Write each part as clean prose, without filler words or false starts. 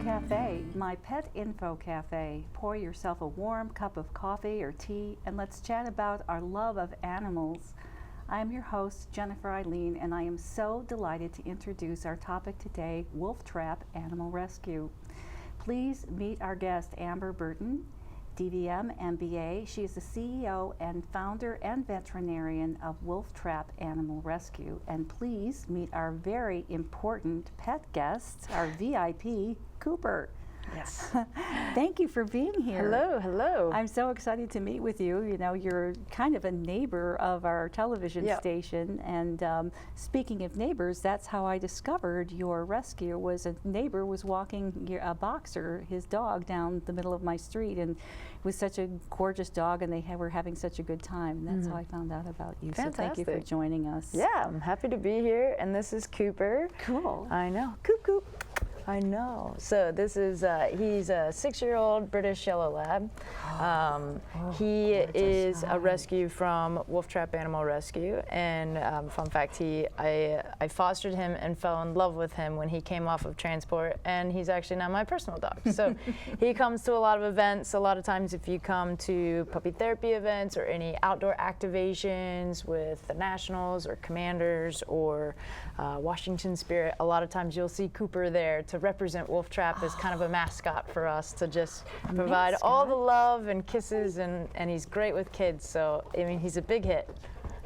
Cafe, my pet info cafe. Pour yourself a warm cup of coffee or tea and let's chat about our love of animals. I'm your host, Jennifer Eileen, and I am so delighted to introduce our topic today, Wolf Trap Animal Rescue. Please meet our guest, Burton, DVM MBA. She is the CEO and founder and veterinarian of Wolf Trap Animal Rescue. And please meet our very important pet guest, our VIP, Cooper. Yes. Thank you for being here. Hello, hello. I'm so excited to meet with you. You know, you're kind of a neighbor of our television station. And speaking of neighbors, that's how I discovered your rescue. Was a neighbor was walking a boxer, his dog, down the middle of my street, and it was such a gorgeous dog, and they were having such a good time. And that's how I found out about you. Fantastic. So thank you for joining us. Yeah, I'm happy to be here. And this is Cooper. Cool. I know. Coop, coop. I know. So this is, he's a 6-year-old British Yellow Lab. He is a rescue from Wolf Trap Animal Rescue. And fun fact, I fostered him and fell in love with him when he came off of transport. And he's actually now my personal dog. So he comes to a lot of events. A lot of times if you come to puppy therapy events or any outdoor activations with the Nationals or Commanders or Washington Spirit, a lot of times you'll see Cooper there to represent Wolf Trap as kind of a mascot for us to just provide all the love and kisses, and he's great with kids, so I mean he's a big hit.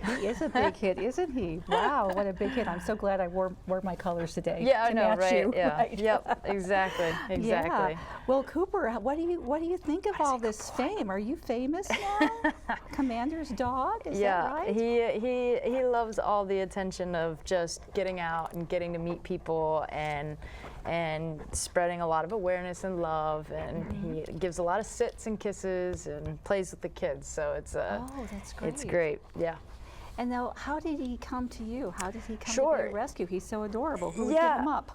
He is a big hit, isn't he? Wow, what a big hit. I'm so glad I wore my colors today. Yeah, I know, right? You, yeah. right? Yep, exactly. Yeah. Well, Cooper, what do you think of all this fame? Are you famous now? Commander's dog? Is that right? He loves all the attention of just getting out and getting to meet people and spreading a lot of awareness and love, and he gives a lot of sits and kisses and plays with the kids. So it's that's great. It's great. Yeah. And now, how did he come to you? How did he come to your rescue? He's so adorable. Who would give him up?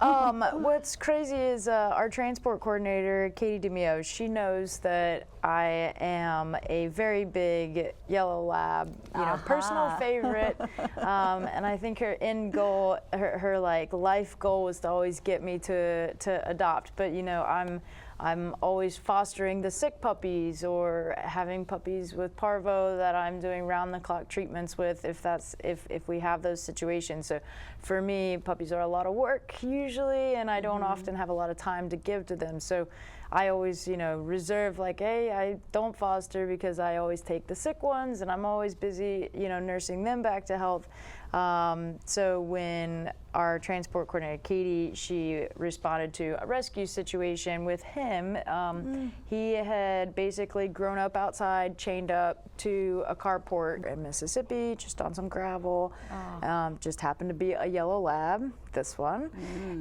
What's crazy is our transport coordinator, Katie DeMio, she knows that I am a very big yellow lab, personal favorite. And I think her end goal, her like life goal was to always get me to adopt. But I'm always fostering the sick puppies or having puppies with parvo that I'm doing round-the-clock treatments with if we have those situations. So for me, puppies are a lot of work usually, and I don't often have a lot of time to give to them. So I always, reserve like, hey, I don't foster because I always take the sick ones and I'm always busy, nursing them back to health. So when our transport coordinator, Katie, she responded to a rescue situation with him. He had basically grown up outside, chained up to a carport in Mississippi, just on some gravel. Just happened to be a yellow lab, this one.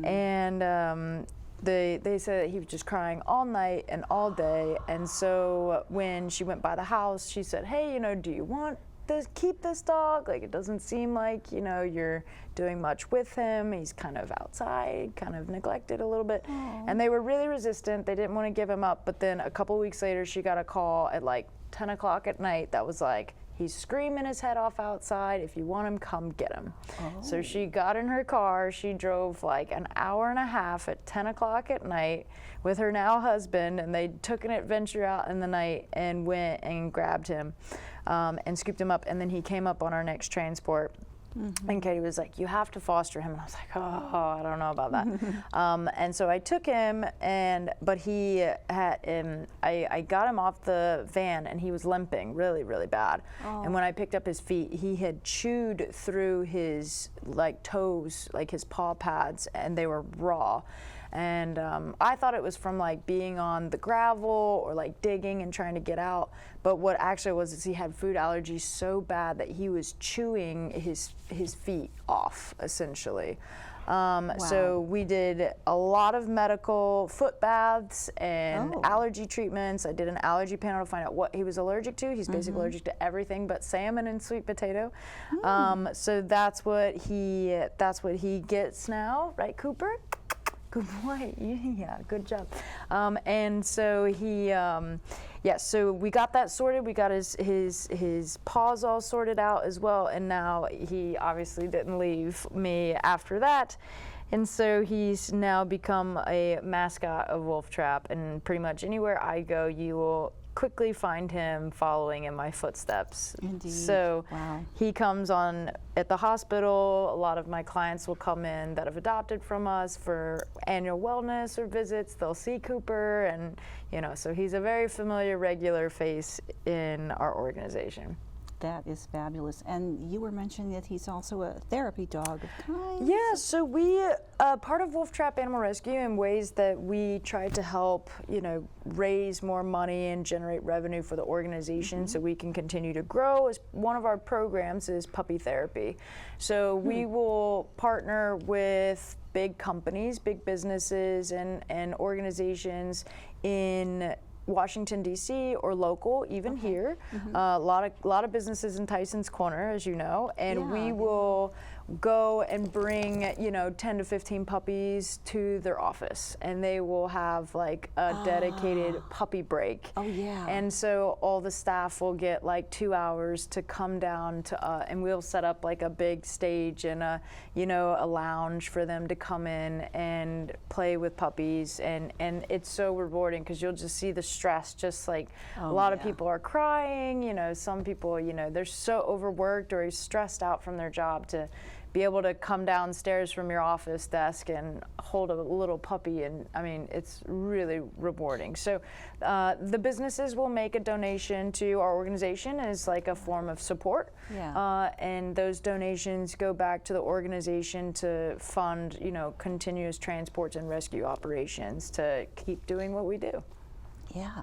And they said that he was just crying all night and all day. And so when she went by the house, she said, hey, do you want keep this dog? Like, it doesn't seem like, you're doing much with him. He's kind of outside, kind of neglected a little bit. And they were really resistant. They didn't want to give him up. But then a couple weeks later, she got a call at like 10 o'clock at night that was like, he's screaming his head off outside. If you want him, come get him. So she got in her car. She drove like an hour and a half at 10 o'clock at night with her now husband, and they took an adventure out in the night and went and grabbed him and scooped him up. And then he came up on our next transport. And Katie was like, you have to foster him. And I was like, I don't know about that. And so I took him, but he had, I got him off the van and he was limping really, really bad. And when I picked up his feet, he had chewed through his like toes, like his paw pads, and they were raw. And I thought it was from like being on the gravel or like digging and trying to get out. But what actually was is he had food allergies so bad that he was chewing his feet off, essentially. So we did a lot of medical foot baths and allergy treatments. I did an allergy panel to find out what he was allergic to. He's basically allergic to everything but salmon and sweet potato. So that's what he gets now, right, Cooper? Good boy. Yeah, good job. And so he, so we got that sorted. We got his paws all sorted out as well. And now he obviously didn't leave me after that. And so he's now become a mascot of Wolf Trap, and pretty much anywhere I go, you will quickly find him following in my footsteps. Indeed. So wow. he comes on at the hospital. A lot of my clients will come in that have adopted from us for annual wellness or visits. They'll see Cooper, and so he's a very familiar, regular face in our organization. That is fabulous. And you were mentioning that he's also a therapy dog of kinds. Yeah, so we, part of Wolf Trap Animal Rescue in ways that we try to help, raise more money and generate revenue for the organization so we can continue to grow. As one of our programs is puppy therapy. So we will partner with big companies, big businesses, and organizations in Washington, D.C. or local, even here. A lot of businesses in Tyson's Corner, as you know, and we will go and bring 10 to 15 puppies to their office, and they will have like a dedicated puppy break. Oh yeah. And so all the staff will get like 2 hours to come down to and we'll set up like a big stage and a lounge for them to come in and play with puppies, and it's so rewarding because you'll just see the stress. Just like a lot of people are crying, some people they're so overworked or stressed out from their job, to be able to come downstairs from your office desk and hold a little puppy, and I mean, it's really rewarding. So the businesses will make a donation to our organization as like a form of support, and those donations go back to the organization to fund continuous transports and rescue operations to keep doing what we do. Yeah.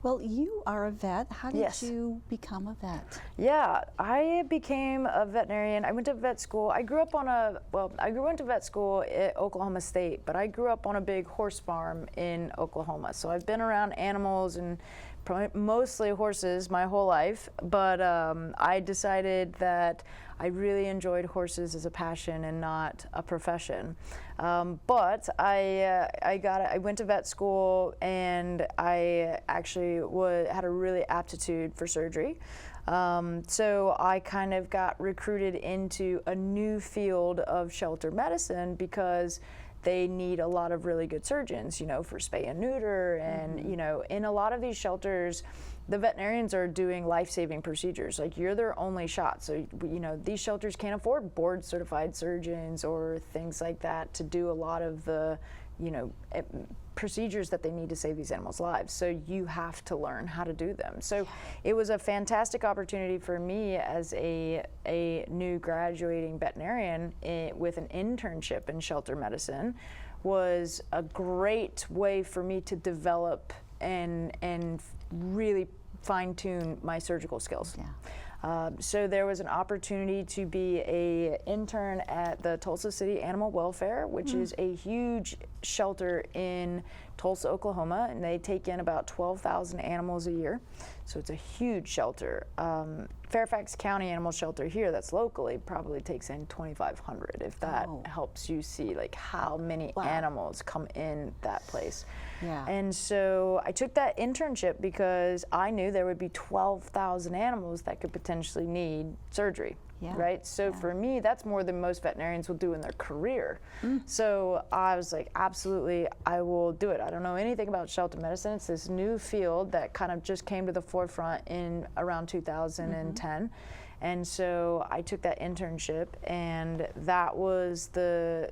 Well, you are a vet. How did you become a vet? Yeah, I became a veterinarian. I went to vet school. I went to vet school at Oklahoma State, but I grew up on a big horse farm in Oklahoma. So I've been around animals and mostly horses my whole life, but I decided that I really enjoyed horses as a passion and not a profession. But I went to vet school, and I actually had a really aptitude for surgery. So I kind of got recruited into a new field of shelter medicine because they need a lot of really good surgeons, for spay and neuter, and in a lot of these shelters, the veterinarians are doing life-saving procedures. Like, you're their only shot. So, these shelters can't afford board-certified surgeons or things like that to do a lot of the, procedures that they need to save these animals' lives. So you have to learn how to do them. So it was a fantastic opportunity for me as a new graduating veterinarian with an internship in shelter medicine. Was a great way for me to develop and really fine-tune my surgical skills. So there was an opportunity to be an intern at the Tulsa City Animal Welfare, which is a huge shelter in Tulsa, Oklahoma, and they take in about 12,000 animals a year. So it's a huge shelter. Fairfax County Animal Shelter here, that's locally, probably takes in 2,500, if that helps you see like how many animals come in that place. And so I took that internship because I knew there would be 12,000 animals that could potentially need surgery. Right? So for me, that's more than most veterinarians will do in their career. So I was like, absolutely, I will do it. I don't know anything about shelter medicine. It's this new field that kind of just came to the forefront in around 2010. And so I took that internship, and that was the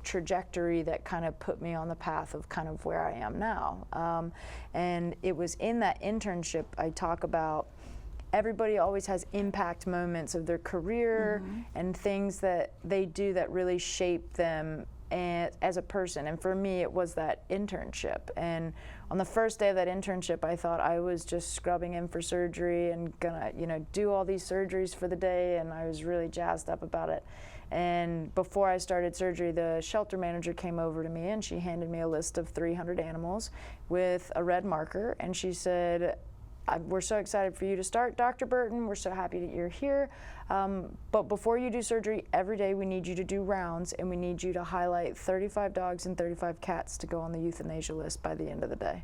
trajectory that kind of put me on the path of kind of where I am now. And it was in that internship I talk about everybody always has impact moments of their career and things that they do that really shape them as a person. And for me, it was that internship. And on the first day of that internship, I thought I was just scrubbing in for surgery and gonna, do all these surgeries for the day. And I was really jazzed up about it. And before I started surgery, the shelter manager came over to me and she handed me a list of 300 animals with a red marker. And she said, we're so excited for you to start, Dr. Burton. We're so happy that you're here. But before you do surgery, every day we need you to do rounds, and we need you to highlight 35 dogs and 35 cats to go on the euthanasia list by the end of the day.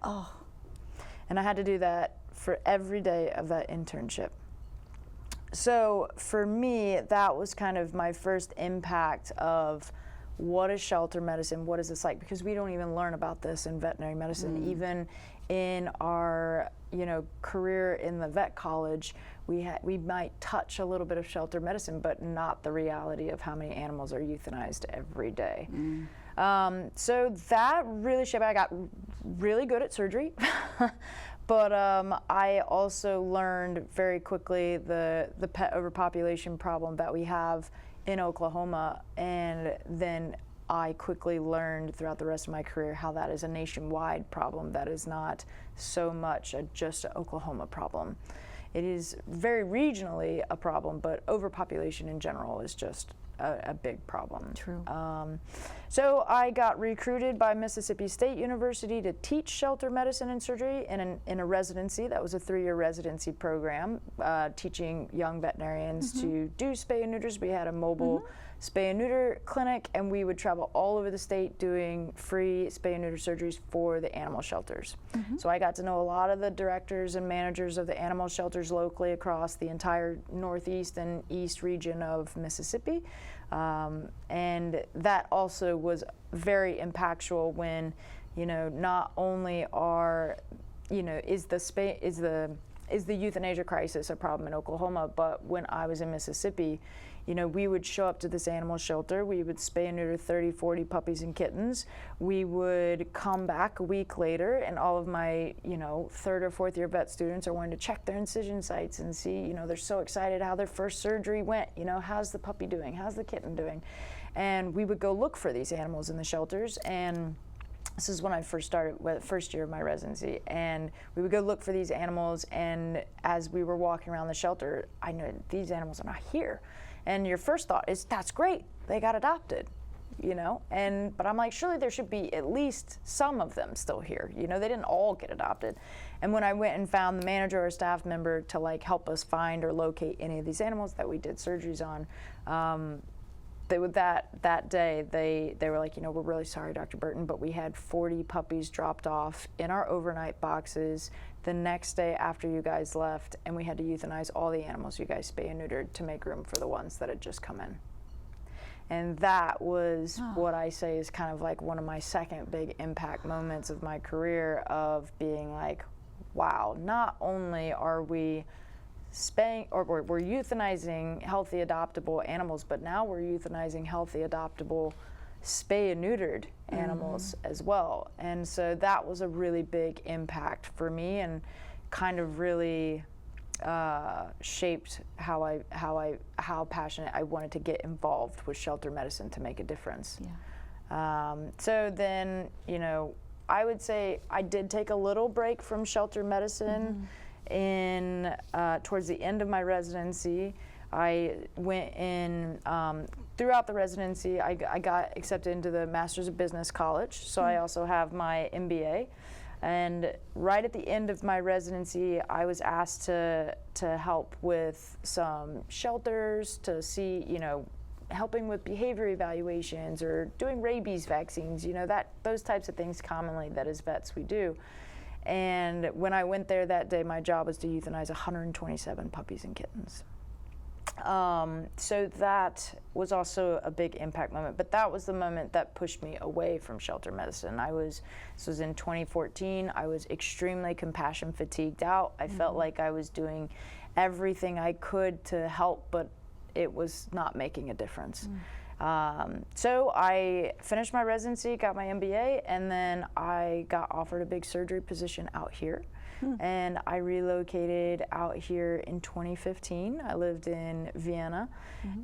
And I had to do that for every day of that internship. So for me, that was kind of my first impact of what is shelter medicine? What is this like? Because we don't even learn about this in veterinary medicine. Even in our, career in the vet college, we might touch a little bit of shelter medicine, but not the reality of how many animals are euthanized every day. So that really shaped. I got really good at surgery, but I also learned very quickly the pet overpopulation problem that we have in Oklahoma, and then I quickly learned throughout the rest of my career how that is a nationwide problem. That is not so much just an Oklahoma problem. It is very regionally a problem, but overpopulation in general is just a big problem. True. So I got recruited by Mississippi State University to teach shelter medicine and surgery in a residency. That was a 3-year residency program, teaching young veterinarians to do spay and neuters. We had a mobile spay and neuter clinic, and we would travel all over the state doing free spay and neuter surgeries for the animal shelters. So I got to know a lot of the directors and managers of the animal shelters locally across the entire northeast and east region of Mississippi. And that also was very impactful when, not only are, is the euthanasia crisis a problem in Oklahoma, but when I was in Mississippi, we would show up to this animal shelter, we would spay and neuter 30, 40 puppies and kittens. We would come back a week later, and all of my, 3rd or 4th year vet students are wanting to check their incision sites and see, they're so excited how their first surgery went. How's the puppy doing? How's the kitten doing? And we would go look for these animals in the shelters, and this is when I first started, first year of my residency, and we would go look for these animals, and as we were walking around the shelter, I knew these animals are not here. And your first thought is, that's great, they got adopted, but I'm like, surely there should be at least some of them still here. They didn't all get adopted. And when I went and found the manager or staff member to help us find or locate any of these animals that we did surgeries on, that day they were like, we're really sorry, Dr. Burton, but we had 40 puppies dropped off in our overnight boxes the next day after you guys left, and we had to euthanize all the animals you guys spay and neutered to make room for the ones that had just come in. And that was what I say is kind of like one of my second big impact moments of my career, of being like, wow, not only are we spaying, or we're euthanizing healthy adoptable animals, but now we're euthanizing healthy adoptable spay and neutered animals as well. And so that was a really big impact for me, and kind of really shaped how passionate I wanted to get involved with shelter medicine to make a difference. So then, I would say I did take a little break from shelter medicine in towards the end of my residency. I went in, throughout the residency, I got accepted into the Masters of Business College, so I also have my MBA. And right at the end of my residency, I was asked to help with some shelters, to see, helping with behavior evaluations or doing rabies vaccines, those types of things commonly that as vets we do. And when I went there that day, my job was to euthanize 127 puppies and kittens. So that was also a big impact moment, but that was the moment that pushed me away from shelter medicine. This was in 2014, I was extremely compassion fatigued out. I felt like I was doing everything I could to help, but it was not making a difference. So I finished my residency, got my MBA, and then I got offered a big surgery position out here. And I relocated out here in 2015. I lived in Vienna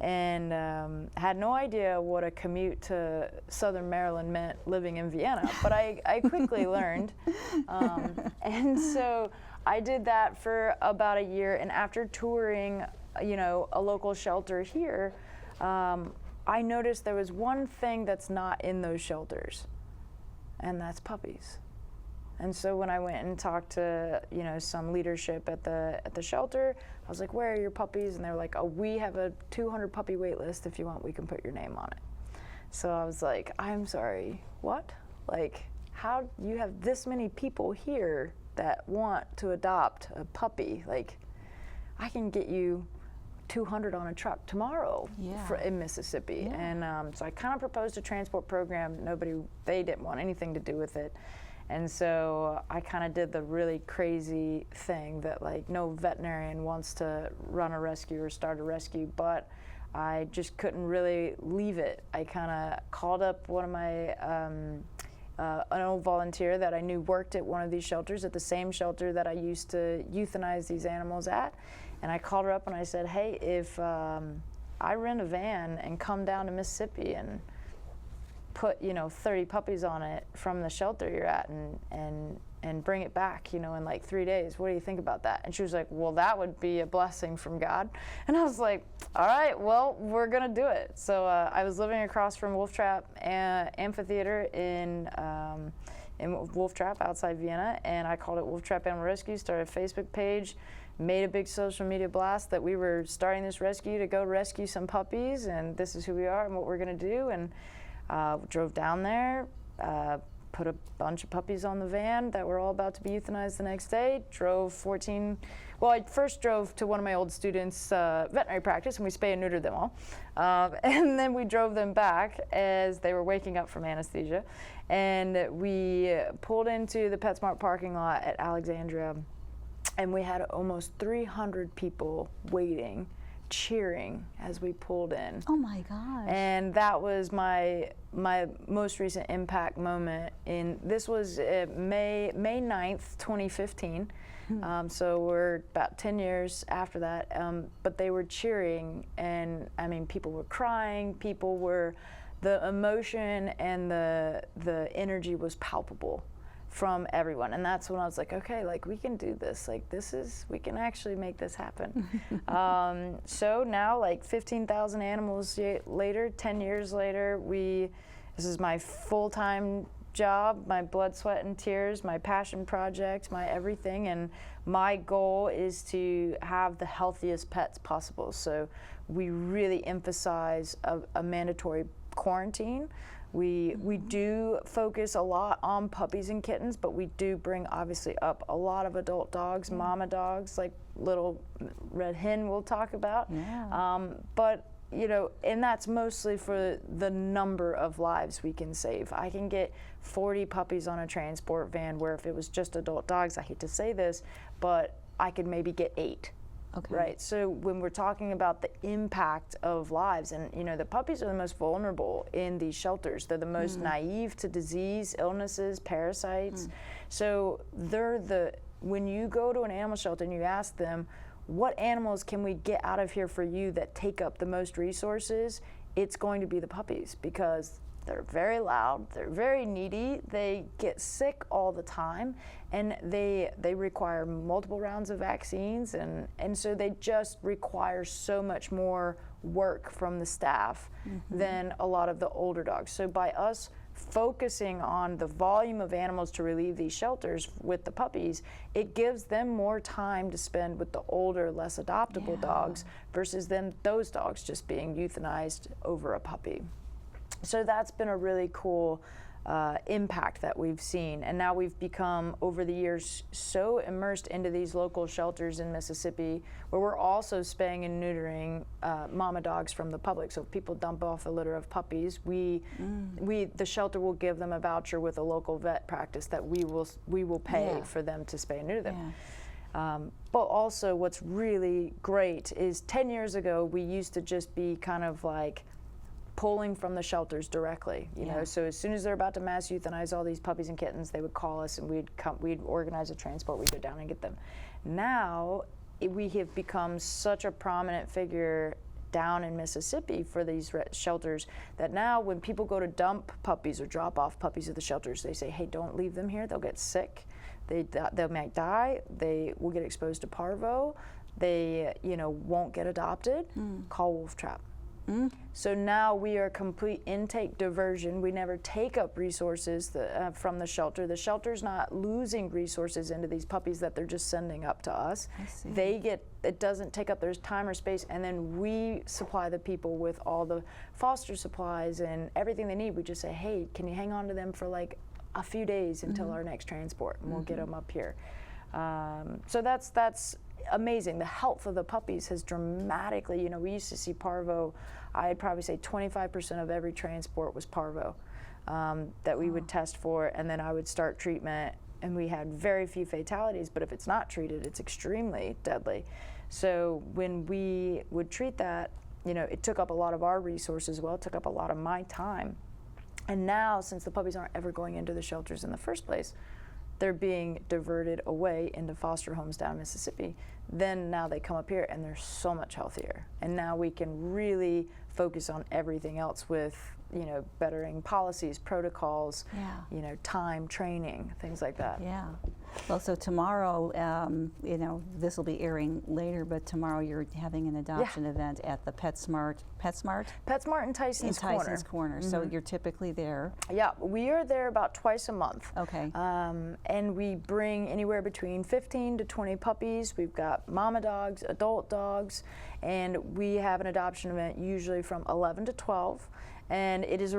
and had no idea what a commute to Southern Maryland meant living in Vienna, but I quickly learned. And so I did that for about a year, and after touring, a local shelter here, I noticed there was one thing that's not in those shelters, and that's puppies. And so when I went and talked to, some leadership at the shelter, I was like, where are your puppies? And they were like, oh, we have a 200 puppy wait list. If you want, we can put your name on it. So I was like, I'm sorry, what? Like, how you have this many people here that want to adopt a puppy? Like, I can get you 200 on a truck tomorrow in Mississippi. Yeah. And so I kind of proposed a transport program. They didn't want anything to do with it. And so I kind of did the really crazy thing that like no veterinarian wants to run a rescue or start a rescue, but I just couldn't really leave it. I kind of called up one of my, an old volunteer that I knew worked at one of these shelters, at the same shelter that I used to euthanize these animals at. And I called her up and I said, hey, if I rent a van and come down to Mississippi and put 30 puppies on it from the shelter you're at and bring it back in like 3 days, what do you think about that? And she was like, well, that would be a blessing from God. And I was like, all right, well, we're gonna do it. So I was living across from Wolf Trap Amphitheater in Wolf Trap outside Vienna, and I called it Wolf Trap Animal Rescue, started a Facebook page, made a big social media blast that we were starting this rescue to go rescue some puppies, and this is who we are and what we're gonna do. And drove down there, put a bunch of puppies on the van that were all about to be euthanized the next day, I first drove to one of my old students' veterinary practice, and we spay and neutered them all. And then we drove them back as they were waking up from anesthesia. And we pulled into the PetSmart parking lot at Alexandria, and we had almost 300 people waiting, cheering as we pulled in. Oh my gosh. And that was my most recent impact moment. This was May 9th, 2015. So we're about 10 years after that. But they were cheering, and I mean, people were crying, the emotion and the energy was palpable from everyone. And that's when I was like, okay, like we can do this. Like we can actually make this happen. So now, like 15,000 animals later, 10 years later, this is my full-time job, my blood, sweat, and tears, my passion project, my everything. And my goal is to have the healthiest pets possible. So we really emphasize a mandatory quarantine. We do focus a lot on puppies and kittens, but we do bring obviously up a lot of adult dogs, mama dogs, like little Red Hen we'll talk about. Yeah. But and that's mostly for the number of lives we can save. I can get 40 puppies on a transport van, where if it was just adult dogs, I hate to say this, but I could maybe get 8. Okay. Right. So when we're talking about the impact of lives, and the puppies are the most vulnerable in these shelters. They're the most naive to disease, illnesses, parasites. So when you go to an animal shelter and you ask them, what animals can we get out of here for you that take up the most resources? It's going to be the puppies, because they're very loud, they're very needy, they get sick all the time, and they require multiple rounds of vaccines, and so they just require so much more work from the staff than a lot of the older dogs. So by us focusing on the volume of animals to relieve these shelters with the puppies, it gives them more time to spend with the older, less adoptable dogs, versus those dogs just being euthanized over a puppy. So that's been a really cool impact that we've seen. And now we've become, over the years, so immersed into these local shelters in Mississippi, where we're also spaying and neutering mama dogs from the public. So if people dump off a litter of puppies, the shelter will give them a voucher with a local vet practice that we will pay for them to spay and neuter them. But also what's really great is 10 years ago, we used to just be kind of like pulling from the shelters directly, you know. So as soon as they're about to mass euthanize all these puppies and kittens, they would call us and we'd organize a transport, we'd go down and get them. Now we have become such a prominent figure down in Mississippi for these shelters that now when people go to dump puppies or drop off puppies at the shelters, they say, hey, don't leave them here, they'll get sick, they might die, they will get exposed to parvo, they won't get adopted. Call Wolf Trap. So now we are complete intake diversion. We never take up resources from the shelter. The shelter's not losing resources into these puppies that they're just sending up to us. I see. It doesn't take up their time or space, and then we supply the people with all the foster supplies and everything they need. We just say, hey, can you hang on to them for like a few days until our next transport, and we'll get them up here. So that's amazing. The health of the puppies has dramatically, you know, we used to see parvo, I'd probably say 25% of every transport was parvo that we would test for, and then I would start treatment, and we had very few fatalities, but if it's not treated, it's extremely deadly. So when we would treat that, you know, it took up a lot of our resources, well, it took up a lot of my time. And now, since the puppies aren't ever going into the shelters in the first place, they're being diverted away into foster homes down Mississippi. Then now they come up here and they're so much healthier. And now we can really focus on everything else with, you know, bettering policies, protocols, you know, time, training, things like that. Yeah. Well, so tomorrow, you know, this will be airing later, but tomorrow you're having an adoption event at the PetSmart in Tyson's Corner. So you're typically there. Yeah, we are there about twice a month. Okay. And we bring anywhere between 15 to 20 puppies. We've got mama dogs, adult dogs, and we have an adoption event usually from 11 to 12. And it's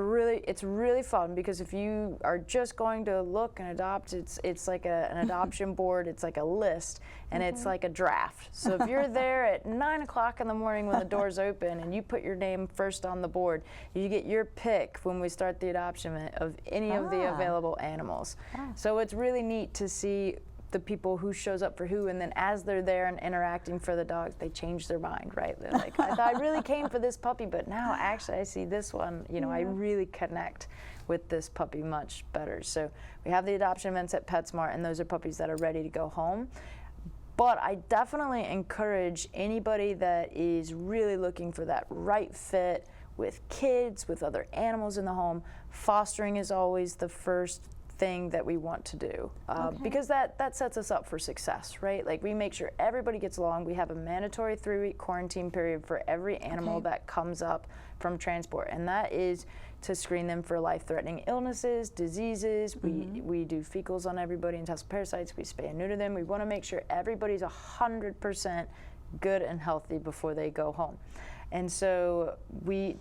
really fun, because if you are just going to look and adopt, it's like an adoption board. It's like a list, and it's like a draft. So if you're there at 9 o'clock in the morning when the doors open and you put your name first on the board, you get your pick when we start the adoption of any of the available animals. So it's really neat to see the people who shows up for who, and then as they're there and interacting for the dogs, they change their mind, right? They're like, I thought I really came for this puppy, but now actually I see this one, you know, I really connect with this puppy much better. So we have the adoption events at PetSmart, and those are puppies that are ready to go home. But I definitely encourage anybody that is really looking for that right fit with kids, with other animals in the home. Fostering is always the first thing that we want to do, because that sets us up for success, right? Like, we make sure everybody gets along. We have a mandatory 3-week quarantine period for every animal that comes up from transport, and that is to screen them for life-threatening illnesses, diseases. We do fecals on everybody and test parasites. We spay and neuter them. We want to make sure everybody's 100% good and healthy before they go home. And so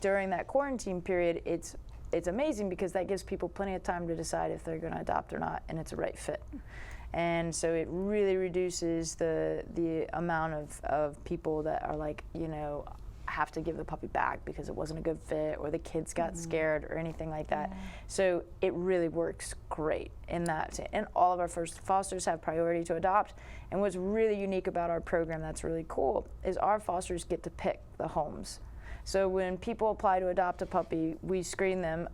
during that quarantine period, it's amazing, because that gives people plenty of time to decide if they're going to adopt or not, and it's a right fit. And so it really reduces the amount of people that are like, you know, have to give the puppy back because it wasn't a good fit, or the kids got scared, or anything like that. So it really works great in that. And all of our first fosters have priority to adopt. And what's really unique about our program that's really cool is our fosters get to pick the homes. So when people apply to adopt a puppy, we screen them,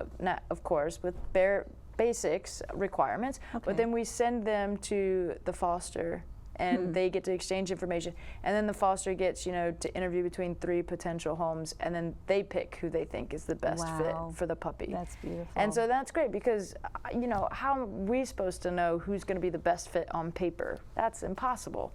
of course, with bare basics requirements, but then we send them to the foster, and they get to exchange information, and then the foster gets, you know, to interview between 3 potential homes, and then they pick who they think is the best fit for the puppy. That's beautiful. And so that's great, because, you know, how are we supposed to know who's going to be the best fit on paper? That's impossible.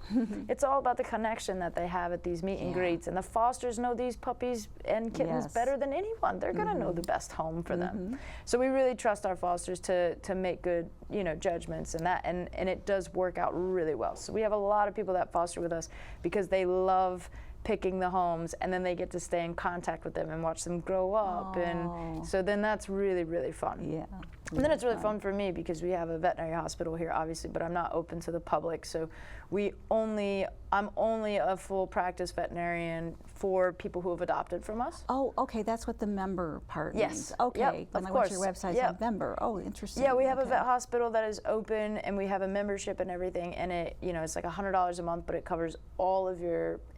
It's all about the connection that they have at these meet and greets, and the fosters know these puppies and kittens better than anyone. They're going to know the best home for them. So we really trust our fosters to make good, you know, judgments, and it does work out really well. So we have a lot of people that foster with us because they love picking the homes, and then they get to stay in contact with them and watch them grow up. And so then that's really, really fun. Yeah. And then it's really fun for me, because we have a veterinary hospital here, obviously, but I'm not open to the public. So I'm only a full practice veterinarian for people who have adopted from us. Oh, okay, that's what the member part means. Yes. Okay, when I went to your website, it's member. Oh, interesting. Yeah, we have a vet hospital that is open, and we have a membership and everything, and it, you know, it's like $100 a month, but it covers all of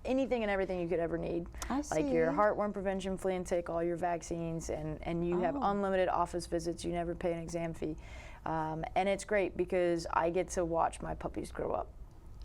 anything and everything you could ever need. I see. Like your heartworm prevention, flea and tick, all your vaccines, and you have unlimited office visits. You never pay an exam fee. And it's great because I get to watch my puppies grow up.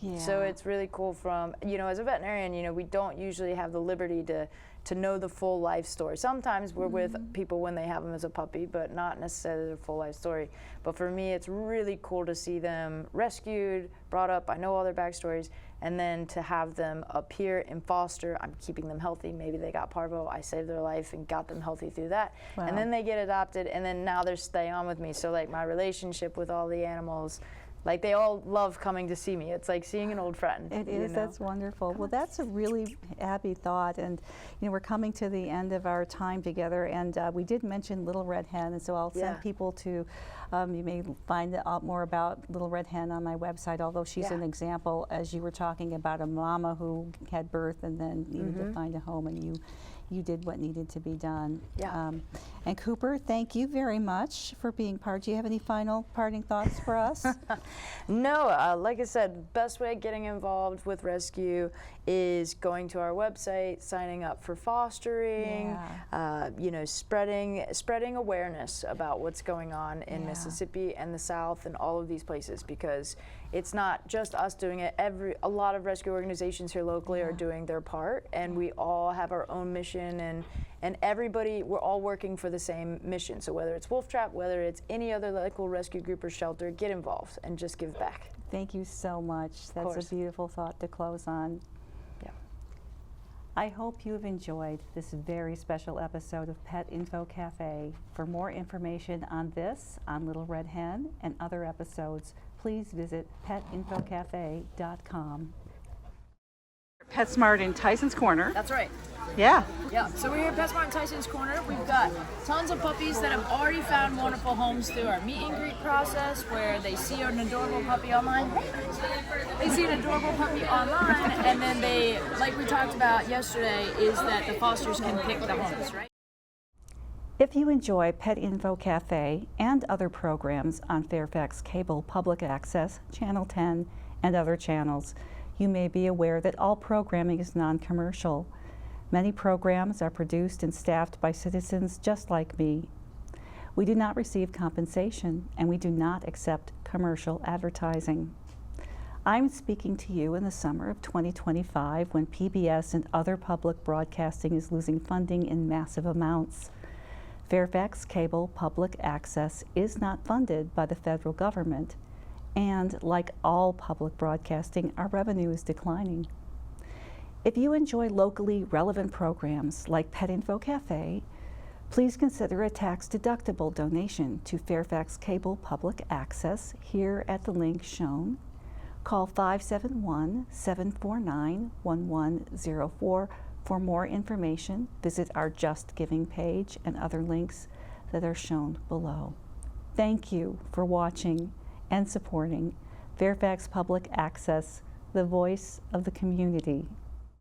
Yeah. So it's really cool from, you know, as a veterinarian, you know, we don't usually have the liberty to know the full life story. Sometimes we're with people when they have them as a puppy, but not necessarily their full life story. But for me, it's really cool to see them rescued, brought up, I know all their backstories, and then to have them up here in foster, I'm keeping them healthy. Maybe they got parvo, I saved their life and got them healthy through that. And then they get adopted, and then now they're stay on with me. So like my relationship with all the animals Like, they all love coming to see me. It's like seeing an old friend. It is. That's wonderful. Well, that's a really happy thought, and we're coming to the end of our time together, and we did mention Little Red Hen, and so I'll send people to, you may find out more about Little Red Hen on my website, although she's an example, as you were talking about, a mama who had birth and then needed to find a home, and you did what needed to be done. Yeah. And Cooper, thank you very much for being part. Do you have any final parting thoughts for us? No, like I said, best way of getting involved with rescue is going to our website, signing up for fostering, spreading awareness about what's going on in Mississippi and the South and all of these places, because it's not just us doing it. A lot of rescue organizations here locally are doing their part, and we all have our own mission, and everybody, we're all working for the same mission. So whether it's Wolf Trap, whether it's any other local rescue group or shelter, get involved and just give back. Thank you so much. That's a beautiful thought to close on. Yeah. I hope you have enjoyed this very special episode of Pet Info Cafe. For more information on this, on Little Red Hen, and other episodes, please visit petinfocafe.com. PetSmart in Tyson's Corner. That's right. Yeah. Yeah, so we're here at PetSmart in Tyson's Corner. We've got tons of puppies that have already found wonderful homes through our meet and greet process, where they see an adorable puppy online. And then they, like we talked about yesterday, is that the fosters can pick the homes, right? If you enjoy Pet Info Cafe and other programs on Fairfax Cable Public Access, Channel 10, and other channels, you may be aware that all programming is non-commercial. Many programs are produced and staffed by citizens just like me. We do not receive compensation, and we do not accept commercial advertising. I'm speaking to you in the summer of 2025, when PBS and other public broadcasting is losing funding in massive amounts. Fairfax Cable Public Access is not funded by the federal government, and like all public broadcasting, our revenue is declining. If you enjoy locally relevant programs like Pet Info Cafe, please consider a tax-deductible donation to Fairfax Cable Public Access here at the link shown. Call 571-749-1104 for more information. Visit our Just Giving page and other links that are shown below. Thank you for watching and supporting Fairfax Public Access, the voice of the community.